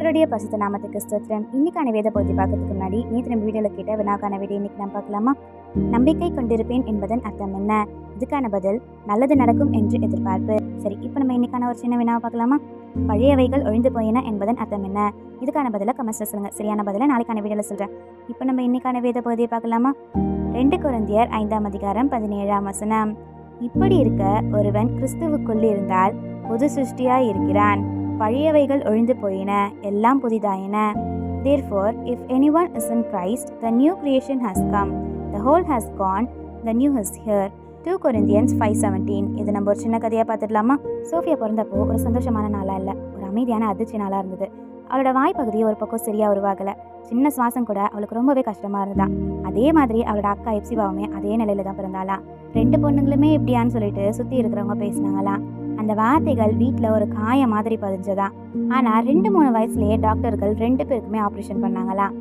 கர்த்தருடைய பரிசுத்த நாமத்துக்கு ஸ்தோத்திரம். இன்னைக்கான வேத பகுதி பார்க்கறதுக்கு முன்னாடி நேற்று நம்ம வீடியோவில் கேட்ட வினாக்கான விடை இன்னைக்கு நம்ம பார்க்கலாமா? நம்பிக்கை கொண்டிருப்பேன் என்பதன் அர்த்தம் என்ன? இதுக்கான பதில் நல்லது நடக்கும் என்று எதிர்பார்ப்பு. சரி, இப்போ நம்ம இன்னைக்கான ஒரு சின்ன வினாவை பார்க்கலாமா? பழையவைகள் ஒழிந்து போயின என்பதன் அர்த்தம் என்ன? இதுக்கான பதிலை கமெண்ட்ஸ்ல சொல்லுங்க. சரியான பதிலை நாளைக்கான வீடியோவில் சொல்கிறேன். இப்போ நம்ம இன்னைக்கான வேத பகுதியை பார்க்கலாமா? 2 கொரிந்தியர் 5ஆம் அதிகாரம் 17ஆம் வசனம். இப்படி இருக்க ஒருவன் கிறிஸ்துவுக்குள் இருந்தால் புது சிருஷ்டியாய் இருக்கிறான், பழையவைகள் ஒழிந்து போயின, எல்லாம் புதிதாயின. Therefore, if anyone is in Christ, the new creation has come. The old has gone, the new is here. 2 Corinthians 5:17. இது நம்ம ஒரு சின்ன கதையாக பார்த்துடலாமா? சோஃபியா பிறந்தப்போ ஒரு சந்தோஷமான நாளாக இல்லை, ஒரு அமைதியான அதிர்ச்சி நாளாக இருந்தது. அவளோட வாய்ப்பகுதி ஒரு பக்கம் சரியாக உருவாகலை. சின்ன சுவாசம் கூட அவளுக்கு ரொம்பவே கஷ்டமாக இருந்ததா. அதே மாதிரி அவளோட அக்கா எப்சிபாவுமே அதே நிலையில தான் பிறந்தாலாம். 2 பொண்ணுங்களுமே எப்படியான்னு சொல்லிட்டு சுற்றி இருக்கிறவங்க பேசினாங்களாம். அந்த வார்த்தைகள் வீட்டில் ஒரு காயம் மாதிரி பதிஞ்சதா. ஆனால் 2-3 வயசுலேயே டாக்டர்கள் 2 பேருக்குமே ஆப்ரேஷன் பண்ணாங்களாம்.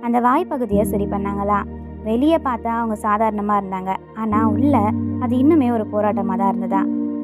அந்த வாய்ப்பகுதியை சரி பண்ணாங்களாம். வெளியே பார்த்தா அவங்க சாதாரணமாக இருந்தாங்க, ஆனால் உள்ள அது இன்னுமே ஒரு போராட்டமாக தான் இருந்ததா.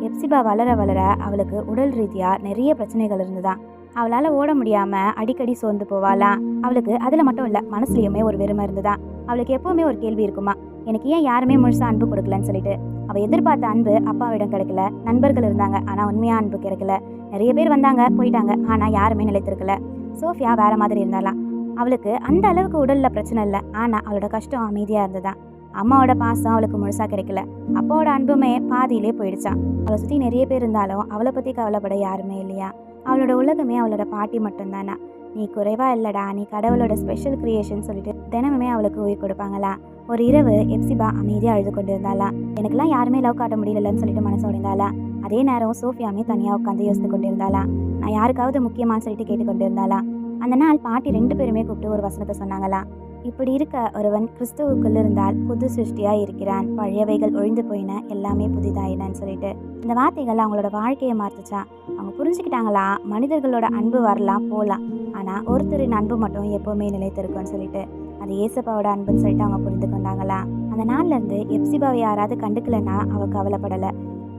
எப்சிபா வளர வளர அவளுக்கு உடல் ரீதியாக நிறைய பிரச்சனைகள் இருந்ததா. அவளால் ஓட முடியாமல் அடிக்கடி சோர்ந்து போவாளாம். அவளுக்கு அதில் மட்டும் இல்லை, மனசுலையுமே ஒரு வெறுமை இருந்ததா. அவளுக்கு எப்போவுமே ஒரு கேள்வி இருக்குமா, எனக்கு ஏன் யாருமே முழுசாக அன்பு கொடுக்கலன்னு சொல்லிட்டு. அவள் எதிர்பார்த்த அன்பு அப்பாவிடம் கிடைக்கல. நண்பர்கள் இருந்தாங்க, ஆனால் உண்மையாக அன்பு கிடைக்கல. நிறைய பேர் வந்தாங்க போயிட்டாங்க, ஆனால் யாருமே நிலைத்திருக்கல. சோஃபியா வேற மாதிரி இருந்தாலாம். அவளுக்கு அந்த அளவுக்கு உடலில் பிரச்சனை இல்லை, ஆனால் அவளோட கஷ்டம் அமைதியாக இருந்ததா. அம்மாவோட பாசம் அவளுக்கு முழுசாக கிடைக்கல. அப்பாவோட அன்புமே பாதியிலே போயிடுச்சான். அவளை சுற்றி நிறைய பேர் இருந்தாலும் அவளை பற்றி கவலைப்பட யாருமே இல்லையா. அவளோட உலகமே அவளோட பாட்டி மட்டும்தானா. நீ குறைவா இல்லடா, நீ கடவுளோட ஸ்பெஷல் கிரியேஷன் சொல்லிட்டு தினமுமே அவளுக்கு உயிர் கொடுப்பாங்களா. ஒரு இரவு எப்சிபா அமைதியாக அழுது கொண்டு இருந்தாளா. எனக்குலாம் யாருமே லவ் காட்ட முடியலன்னு சொல்லிட்டு மனசு உடைந்தாளா. அதே நேரம் சோஃபியாமே தனியாக உட்காந்து யோசித்து கொண்டு இருந்தாளா. நான் யாருக்காவது முக்கியமானு சொல்லிட்டு கேட்டுக்கொண்டு இருந்தாளா. அந்த நாள் பாட்டி 2 பேருமே கூப்பிட்டு ஒரு வசனத்தை சொன்னாங்களா. இப்படி இருக்க ஒருவன் கிறிஸ்துவுக்குள் இருந்தால் புது சிருஷ்டியாய் இருக்கிறான், பழையவைகள் ஒழிந்து போயின, எல்லாமே புதிதாயினன்னு சொல்லிட்டு. இந்த வார்த்தைகள் அவங்களோட வாழ்க்கையை மாற்றுச்சா. அவங்க புரிஞ்சுக்கிட்டாங்களா, மனிதர்களோட அன்பு வரலாம் போகலாம், ஆனால் ஒருத்தரின் அன்பு மட்டும் எப்போவுமே நிலைத்திருக்குன்னு சொல்லிட்டு. அது ஏசப்பாவோட அன்புன்னு சொல்லிட்டு அவங்க புரிந்து கொண்டாங்களா. அந்த நாள்லேருந்து எப்சிபாவை யாராவது கண்டுக்கலன்னா அவள் கவலைப்படலை.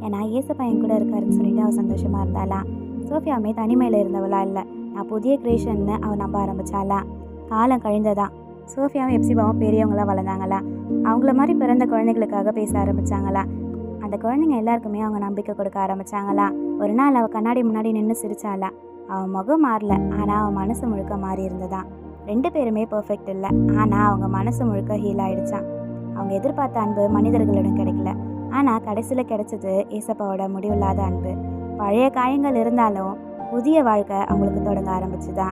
ஏன்னா ஏசப்பா என் கூட இருக்காருன்னு சொல்லிட்டு அவள் சந்தோஷமாக இருந்தாளா. சோஃபியாவுமே தனிமையில் இருந்தவளா இல்லை, நான் புதிய கிரியேஷன்னு அவள் நம்ப ஆரம்பிச்சாளா. காலம் கழிந்ததான். சோஃபியாவும் எப்சிபாவும் பெரியவங்களாம் வளர்ந்தாங்களா. அவங்கள மாதிரி பிறந்த குழந்தைகளுக்காக பேச ஆரம்பித்தாங்களா. அந்த குழந்தைங்க எல்லாருக்குமே அவங்க நம்பிக்கை கொடுக்க ஆரம்பித்தாங்களா. ஒரு நாள் அவள் கண்ணாடி முன்னாடி நின்று சிரிச்சாளா. அவன் முகம் மாறல, ஆனால் அவன் மனசு முழுக்க மாறி இருந்ததா. 2 பேருமே பர்ஃபெக்ட் இல்லை, ஆனால் அவங்க மனசு முழுக்க ஹீல் ஆயிடுச்சான். அவங்க எதிர்பார்த்த அன்பு மனிதர்களிடம் கிடைக்கல, ஆனால் கடைசியில் கிடைச்சது ஏசப்பாவோட முடிவில்லாத அன்பு. பழைய காயங்கள் இருந்தாலும் புதிய வாழ்க்கை அவங்களுக்கு தொடங்க ஆரம்பிச்சுதான்.